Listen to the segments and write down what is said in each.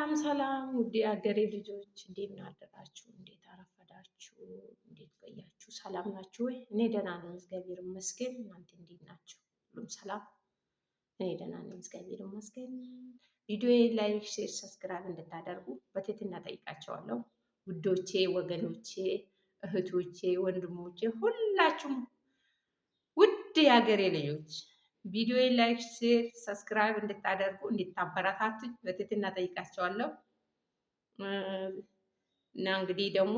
ሰላም ሰላም ውድ የሀገሬ ልጆች እንዴት አደራችሁ? እንዴት አረፈዳችሁ? እንዴት ቆያችሁ? ሰላም ናችሁ ወይ? እኔ ደህና ነኝ፣ እግዚአብሔር ይመስገን። እናንተ እንዴት ናችሁ? ሁሉም ሰላም? እኔ ደህና ነኝ፣ እግዚአብሔር ይመስገን። ቪዲዮ ላይክ፣ ሼር፣ ሰብስክራይብ እንድታደርጉ በትህትና ጠይቃቸዋለሁ። ውዶቼ፣ ወገኖቼ፣ እህቶቼ፣ ወንድሞቼ ሁላችሁም ውድ የሀገሬ ልጆች ቪዲዮ ላይክ፣ ሼር፣ ሰብስክራይብ እንድታደርጉ እንድታበረታቱኝ በትህትና ጠይቃቸዋለሁ። እና እንግዲህ ደግሞ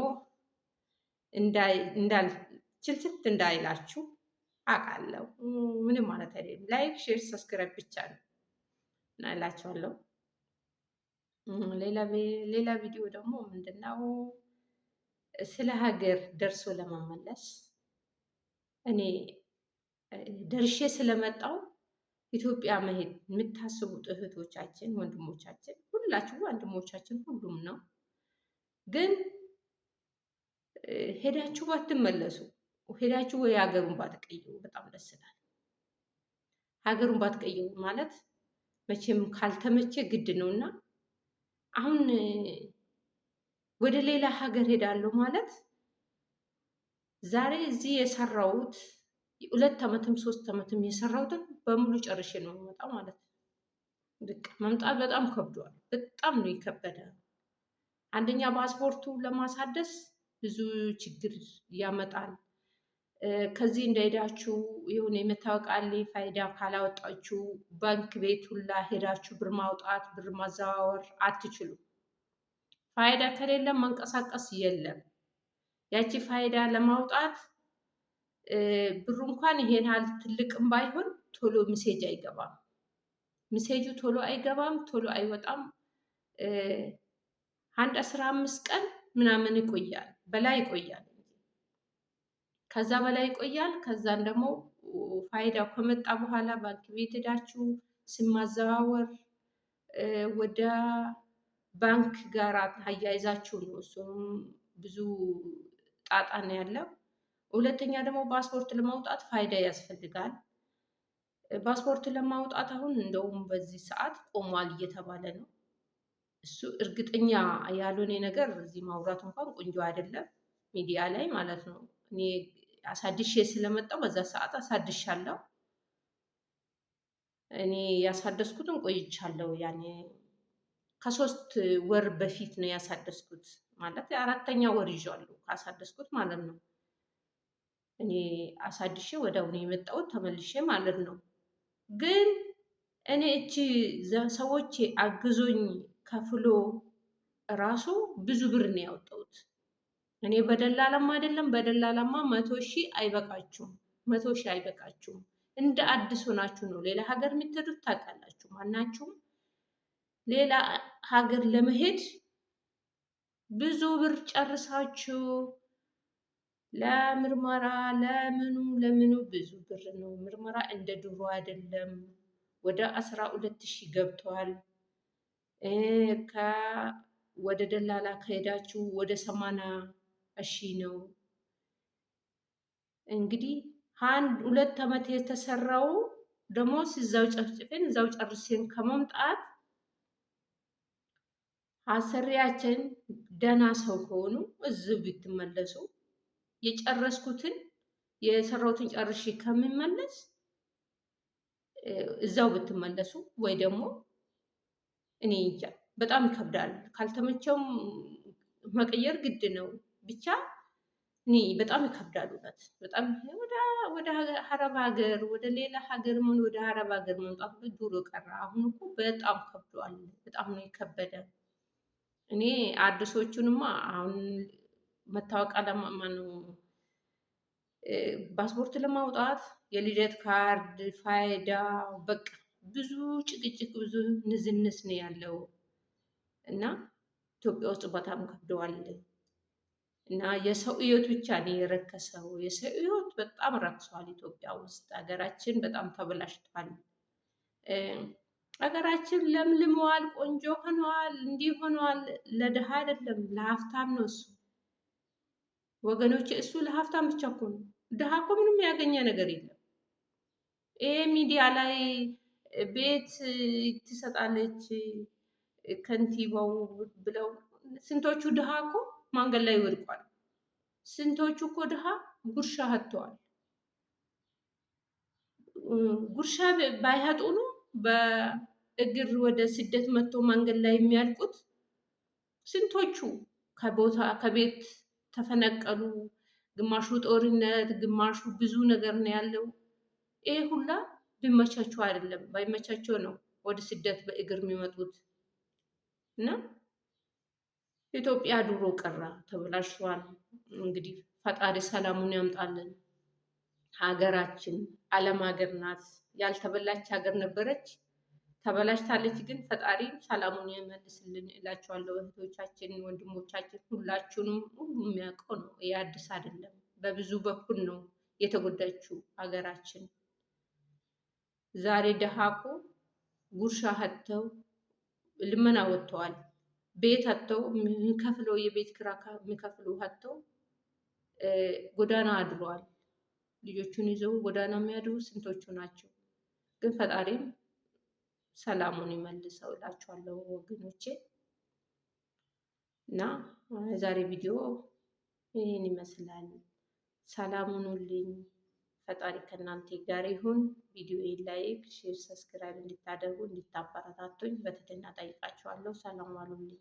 ችልችት እንዳይላችሁ አውቃለሁ። ምንም ማለት አይደለም። ላይክ፣ ሼር፣ ሰብስክራይብ ብቻ ነው እና እላቸዋለሁ። ሌላ ቪዲዮ ደግሞ ምንድነው ስለ ሀገር ደርሶ ለመመለስ እኔ ደርሼ ስለመጣው ኢትዮጵያ መሄድ የምታስቡት እህቶቻችን፣ ወንድሞቻችን ሁላችሁ ወንድሞቻችን ሁሉም ነው። ግን ሄዳችሁ ባትመለሱ ሄዳችሁ ወይ ሀገሩን ባትቀይሩ በጣም ደስ ይላል። ሀገሩን ባትቀይሩ ማለት መቼም ካልተመቼ ግድ ነውና አሁን ወደ ሌላ ሀገር ሄዳለሁ ማለት ዛሬ እዚህ የሰራሁት 2 ዓመትም 3 ዓመትም የሰራሁትን በሙሉ ጨርሼ ነው የምመጣው ማለት ነው። በቃ መምጣት በጣም ከብዷል። በጣም ነው የከበደ። አንደኛ ፓስፖርቱ ለማሳደስ ብዙ ችግር ያመጣል። ከዚህ እንደሄዳችሁ የሆነ የመታወቂያ ፋይዳ ካላወጣችሁ ባንክ ቤት ሁላ ሄዳችሁ ብር ማውጣት ብር ማዘዋወር አትችሉም። ፋይዳ ከሌለ መንቀሳቀስ የለም። ያቺ ፋይዳ ለማውጣት ብሩ እንኳን ይሄን ያህል ትልቅም ባይሆን ቶሎ ሚሴጅ አይገባም። ሚሴጁ ቶሎ አይገባም፣ ቶሎ አይወጣም። 15 ቀን ምናምን ይቆያል፣ በላይ ይቆያል። ከዛ በላይ ይቆያል። ከዛን ደግሞ ፋይዳው ከመጣ በኋላ ባንክ ቤት ሄዳችሁ ስም ማዘዋወር ወደ ባንክ ጋር አያይዛችሁ ነው። እሱም ብዙ ጣጣ ነው ያለው። ሁለተኛ ደግሞ ፓስፖርት ለማውጣት ፋይዳ ያስፈልጋል። ፓስፖርት ለማውጣት አሁን እንደውም በዚህ ሰዓት ቆሟል እየተባለ ነው። እሱ እርግጠኛ ያልሆነ ነገር እዚህ ማውራት እንኳን ቆንጆ አይደለም፣ ሚዲያ ላይ ማለት ነው። እኔ አሳድሼ ስለመጣሁ በዛ ሰዓት አሳድሻለሁ። እኔ ያሳደስኩትን ቆይቻለሁ። ያኔ ከ3 ወር በፊት ነው ያሳደስኩት፣ ማለት 4ኛ ወር ይዣለሁ ካሳደስኩት ማለት ነው። እኔ አሳድሼ ወዲያው ነው የመጣሁት ተመልሼ ማለት ነው። ግን እኔ እቺ ሰዎች አግዞኝ ከፍሎ ራሱ ብዙ ብር ነው ያወጣሁት። እኔ በደላላማ አይደለም፣ በደላላማ 100,000 አይበቃችሁም፣ 100,000 አይበቃችሁም። እንደ አዲስ ሆናችሁ ነው ሌላ ሀገር የምትሄዱት ታውቃላችሁ። ማናችሁም ሌላ ሀገር ለመሄድ ብዙ ብር ጨርሳችሁ ለምርመራ ለምኑ ብዙ ብር ነው። ምርመራ እንደ ድሮ አይደለም። ወደ 12,000 ገብቷል። ወደ ደላላ ከሄዳችሁ ወደ 80,000 ነው። እንግዲህ 2 ዓመት የተሰራው ደሞዝ እዛው ጨፍጭፈን እዛው ጨርሴን ከመምጣት አሰሪያችን ደህና ሰው ከሆኑ እዚሁ ብትመለሱ የጨረስኩትን የሰራሁትን ጨርሼ ከሚመለስ እዛው ብትመለሱ ወይ ደግሞ እኔ እንጃ በጣም ይከብዳል። ካልተመቸውም መቀየር ግድ ነው። ብቻ እኔ በጣም ይከብዳል። እውነት በጣም ወደ አረብ ሀገር ወደ ሌላ ሀገር ምን ወደ አረብ ሀገር መምጣት ድሮ ቀረ። አሁን እኮ በጣም ከብዷል። በጣም ነው የከበደ። እኔ አዲሶቹንማ አሁን መታወቂያ ለማነው ፓስፖርት ለማውጣት የልደት ካርድ ፋይዳ በቃ ብዙ ጭቅጭቅ ብዙ ንዝንዝ ነው ያለው እና ኢትዮጵያ ውስጥ በጣም ከብደዋል። እና የሰው ሕይወት ብቻ ነው የረከሰው። የሰው ሕይወት በጣም ረክሷል ኢትዮጵያ ውስጥ። ሀገራችን በጣም ተበላሽቷል። ሀገራችን ለምልመዋል፣ ቆንጆ ሆነዋል፣ እንዲህ ሆነዋል። ለድሃ አይደለም ለሀብታም ነው እሱ። ወገኖች እሱ ለሀብታም ብቻ እኮ ነው። ድሃ እኮ ምንም ያገኘ ነገር የለም። ይሄ ሚዲያ ላይ ቤት ትሰጣለች፣ ከንቲባው ብለው ስንቶቹ ድሃ እኮ መንገድ ላይ ወድቋል። ስንቶቹ እኮ ድሃ ጉርሻ አጥተዋል። ጉርሻ ባያጡ ነው በእግር ወደ ስደት መጥቶ መንገድ ላይ የሚያልቁት። ስንቶቹ ከቤት ተፈነቀሉ። ግማሹ ጦርነት፣ ግማሹ ብዙ ነገር ነው ያለው። ይሄ ሁላ ቢመቻቸው አይደለም፣ ባይመቻቸው ነው ወደ ስደት በእግር የሚመጡት። እና ኢትዮጵያ ድሮ ቀራ ተብላሽቷል። እንግዲህ ፈጣሪ ሰላሙን ያምጣልን። ሀገራችን ዓለም ሀገር ናት። ያልተበላች ሀገር ነበረች፣ ተበላሽታለች። ግን ፈጣሪ ሰላሙን ይመልስልን እላቸዋለሁ። እህቶቻችን፣ ወንድሞቻችን ሁላችሁንም ሁሉ የሚያውቀው ነው። ይህ አዲስ አይደለም። በብዙ በኩል ነው የተጎዳችው ሀገራችን። ዛሬ ደሃ እኮ ጉርሻ አጥተው ልመና ወጥተዋል። ቤት አጥተው የሚከፍለው የቤት ኪራይ የሚከፍሉ አጥተው ጎዳና አድረዋል። ልጆቹን ይዘው ጎዳና የሚያድሩ ስንቶቹ ናቸው? ግን ፈጣሪም ሰላሙን ይመልሰው እላችኋለሁ ወገኖቼ። እና የዛሬ ቪዲዮ ይህን ይመስላል። ሰላም ሁኑልኝ። ፈጣሪ ከእናንተ ጋር ይሁን። ቪዲዮ ላይክ፣ ሼር፣ ሰብስክራይብ እንድታደርጉ እንድታበረታቱኝ በትህትና ጠይቃችኋለሁ። ሰላም ዋሉልኝ።